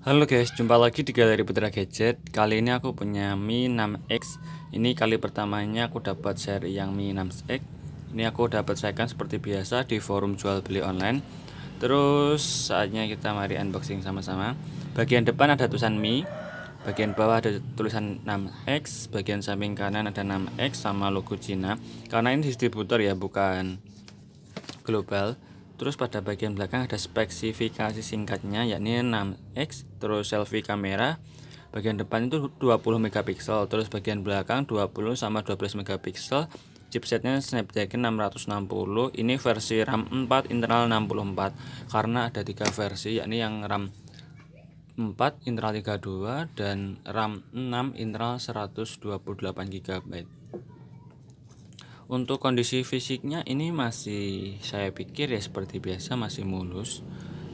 Halo guys, jumpa lagi di Galeri Putra Gadget. Kali ini aku punya Mi 6X. Ini kali pertamanya aku dapat seri yang Mi 6X. Ini aku dapat second seperti biasa di forum jual beli online. Terus saatnya kita mari unboxing sama-sama. Bagian depan ada tulisan Mi, bagian bawah ada tulisan 6X, bagian samping kanan ada 6X sama logo Cina. Karena ini distributor ya, bukan global. Terus pada bagian belakang ada spesifikasi singkatnya yakni 6X, terus selfie kamera. Bagian depan itu 20 megapiksel, terus bagian belakang 20 sama 12 megapiksel. Chipsetnya Snapdragon 660. Ini versi RAM 4 internal 64. Karena ada 3 versi yakni yang RAM 4 internal 32 dan RAM 6 internal 128 GB. Untuk kondisi fisiknya ini masih, saya pikir ya seperti biasa, masih mulus.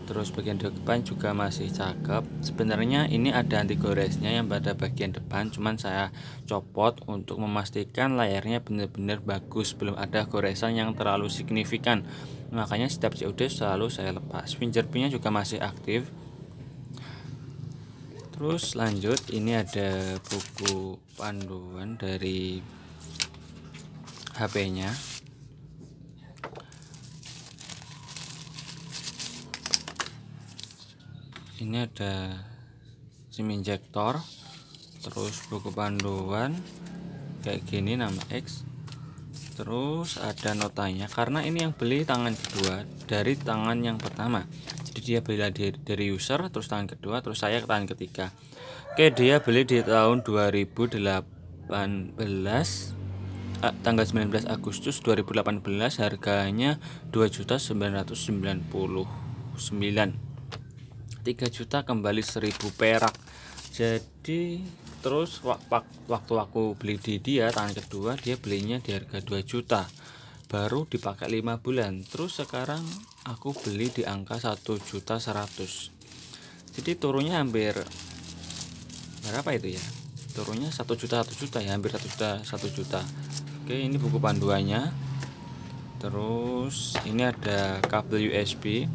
Terus bagian depan juga masih cakep. Sebenarnya ini ada anti goresnya yang pada bagian depan, cuman saya copot untuk memastikan layarnya benar-benar bagus, belum ada goresan yang terlalu signifikan. Makanya setiap COD selalu saya lepas. Fingerprintnya juga masih aktif. Terus lanjut, ini ada buku panduan dari HP-nya. Ini ada SIM injektor, terus buku panduan kayak gini 6X. Terus ada notanya, karena ini yang beli tangan kedua dari tangan yang pertama. Jadi dia beli dari user, terus tangan kedua, terus saya ke tangan ketiga. Oke, dia beli di tahun 2018, tanggal 19 Agustus 2018, harganya 2.999, 3 juta kembali 1.000 perak. Jadi terus waktu aku beli di dia tangan kedua, dia belinya di harga 2 juta, baru dipakai 5 bulan. Terus sekarang aku beli di angka 1.100.000. Jadi turunnya hampir berapa itu ya, turunnya 1 juta ya, hampir 1 juta. Oke, ini buku panduannya. Terus ini ada kabel USB.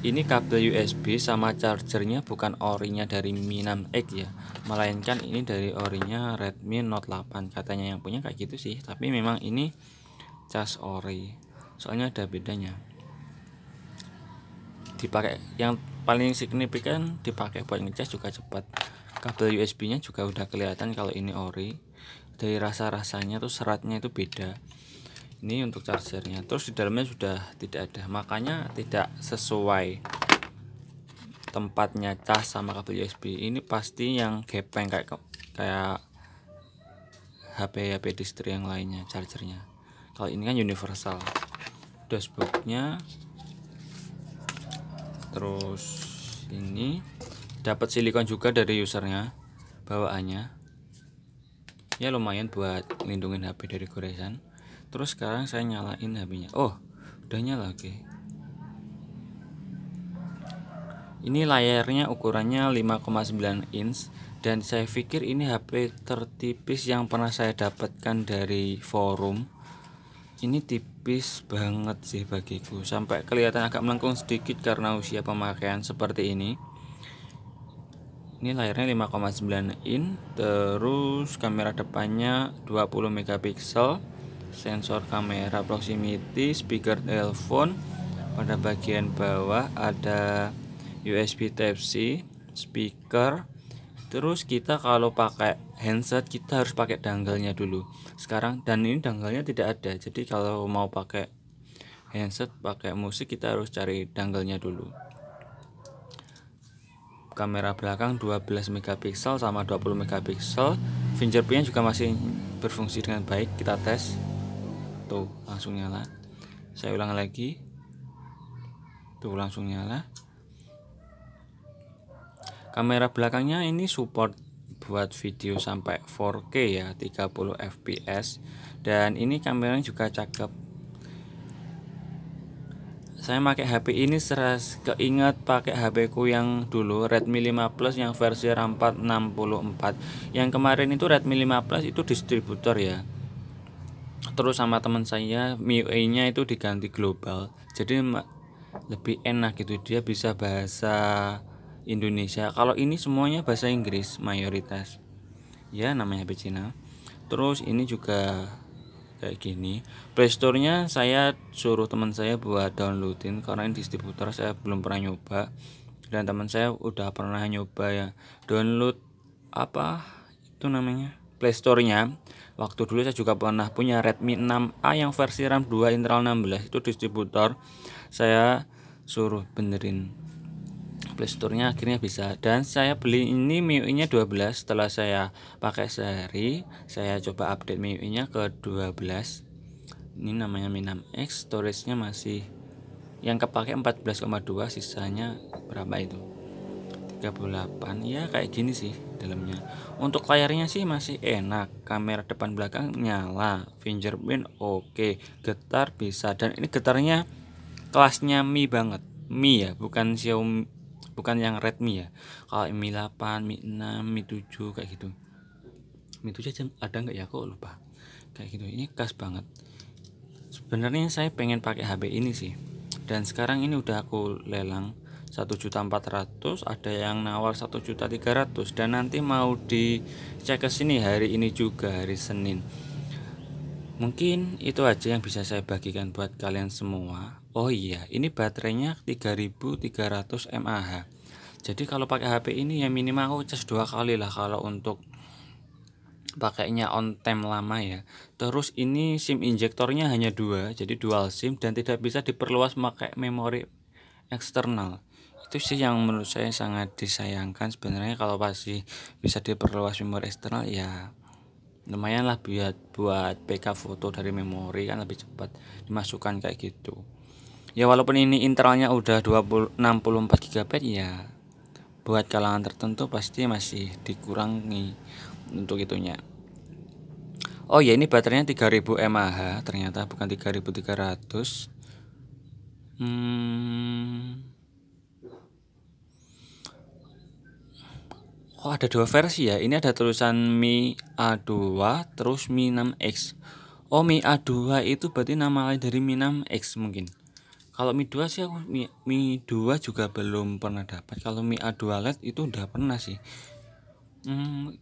Ini kabel USB sama chargernya bukan orinya dari Mi 6X ya, melainkan ini dari orinya Redmi Note 8. Katanya yang punya kayak gitu sih, tapi memang ini cas ori. Soalnya ada bedanya. Dipakai yang paling signifikan, dipakai buat ngecas juga cepat. Kabel USB-nya juga udah kelihatan kalau ini ori. Dari rasa-rasanya tuh seratnya itu beda. Ini untuk chargernya. Terus di dalamnya sudah tidak ada, makanya tidak sesuai tempatnya cas sama kabel USB. Ini pasti yang gepeng kayak HP distri yang lainnya chargernya. Kalau ini kan universal. Dashboardnya. Terus ini dapat silikon juga dari usernya bawaannya. Ya lumayan buat lindungin HP dari goresan. Terus sekarang saya nyalain HP-nya. Oh, udah nyala. Oke. Ini layarnya ukurannya 5,9 inch dan saya pikir ini HP tertipis yang pernah saya dapatkan dari forum. Ini tipis banget sih bagiku, sampai kelihatan agak melengkung sedikit karena usia pemakaian seperti ini. Ini layarnya 5,9 in, terus kamera depannya 20 megapiksel, sensor kamera proximity, speaker telepon. Pada bagian bawah ada USB Type-C, speaker. Terus kita kalau pakai handset kita harus pakai dangelnya dulu. Sekarang dan ini dangelnya tidak ada. Jadi kalau mau pakai handset, pakai musik, kita harus cari dangelnya dulu. Kamera belakang 12 megapiksel sama 20 megapiksel. Fingerprintnya juga masih berfungsi dengan baik. Kita tes. Tuh, langsung nyala. Saya ulang lagi. Tuh, langsung nyala. Kamera belakangnya ini support buat video sampai 4K ya, 30 fps. Dan ini kameranya juga cakep. Saya pakai HP ini keinget pakai HP ku yang dulu Redmi 5 Plus yang versi RAM 464. Yang kemarin itu Redmi 5 Plus itu distributor ya. Terus sama teman saya MIUI-nya itu diganti global. Jadi lebih enak gitu, dia bisa bahasa Indonesia. Kalau ini semuanya bahasa Inggris mayoritas. Ya, namanya HP Cina. Terus ini juga kayak gini. Playstore-nya saya suruh teman saya buat downloadin karena ini distributor saya belum pernah nyoba. Dan teman saya udah pernah nyoba ya download apa itu namanya Playstore-nya. Waktu dulu saya juga pernah punya Redmi 6A yang versi RAM 2 internal 16, itu distributor saya suruh benerin Playstore-nya, akhirnya bisa. Dan saya beli ini MIUI-nya 12. Setelah saya pakai sehari, saya coba update MIUI-nya ke 12. Ini namanya Mi 6X, storage-nya masih yang kepake 14,2, sisanya berapa itu 38. Ya kayak gini sih dalamnya. Untuk layarnya sih masih enak, kamera depan belakang nyala, fingerprint oke, getar bisa. Dan ini getarnya kelasnya Mi banget, Mi ya, bukan Xiaomi, bukan yang Redmi ya. Kalau Mi 8, Mi 6, Mi 7 kayak gitu. Mi 7 aja ada nggak ya, kok lupa. Kayak gitu, ini khas banget. Sebenarnya saya pengen pakai HP ini sih. Dan sekarang ini udah aku lelang 1.400.000, ada yang nawar 1.300.000, dan nanti mau dicek ke sini hari ini juga, hari Senin. Mungkin itu aja yang bisa saya bagikan buat kalian semua. Oh iya, ini baterainya 3300 mAh. Jadi kalau pakai HP ini ya minimal aku cas 2 kali lah kalau untuk pakainya on time lama ya. Terus ini SIM injektornya hanya 2, jadi dual SIM dan tidak bisa diperluas pakai memori eksternal. Itu sih yang menurut saya sangat disayangkan sebenarnya. Kalau pasti bisa diperluas memori eksternal ya lumayan lah buat backup foto dari memori, kan lebih cepat dimasukkan kayak gitu. Ya walaupun ini internalnya udah 64 GB ya buat kalangan tertentu pasti masih dikurangi untuk itunya. Oh ya, ini baterainya 3000 mAh ternyata, bukan 3300. Oh ada 2 versi ya. Ini ada tulisan Mi A2 terus Mi 6X. Oh Mi A2 itu berarti nama lain dari Mi 6X mungkin. Kalau Mi 2 sih aku Mi 2 juga belum pernah dapat. Kalau Mi A2 LED itu udah pernah sih.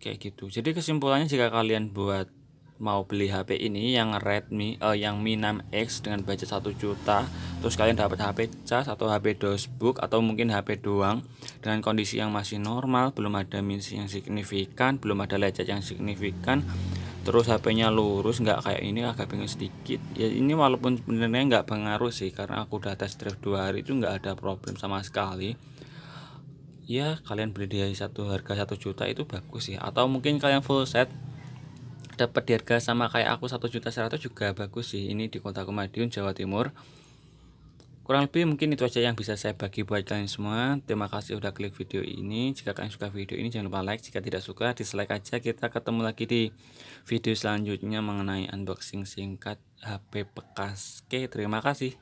Kayak gitu. Jadi kesimpulannya, jika kalian buat mau beli HP ini yang Redmi yang Mi 6X dengan budget 1 juta, terus kalian dapat HP cas atau HP dosbook atau mungkin HP doang dengan kondisi yang masih normal, belum ada misi yang signifikan, belum ada lecet yang signifikan, terus HP-nya lurus, nggak kayak ini agak pengen sedikit ya. Ini walaupun sebenarnya nggak pengaruh sih karena aku udah test drive 2 hari itu nggak ada problem sama sekali. Ya kalian beli di harga 1 juta itu bagus sih. Atau mungkin kalian full set dapat di harga sama kayak aku 1.100.000 juga bagus sih. Ini di Kota Madiun, Jawa Timur. Kurang lebih mungkin itu aja yang bisa saya bagi buat kalian semua. Terima kasih udah klik video ini. Jika kalian suka video ini jangan lupa like, jika tidak suka dislike aja. Kita ketemu lagi di video selanjutnya mengenai unboxing singkat HP bekas. Oke, terima kasih.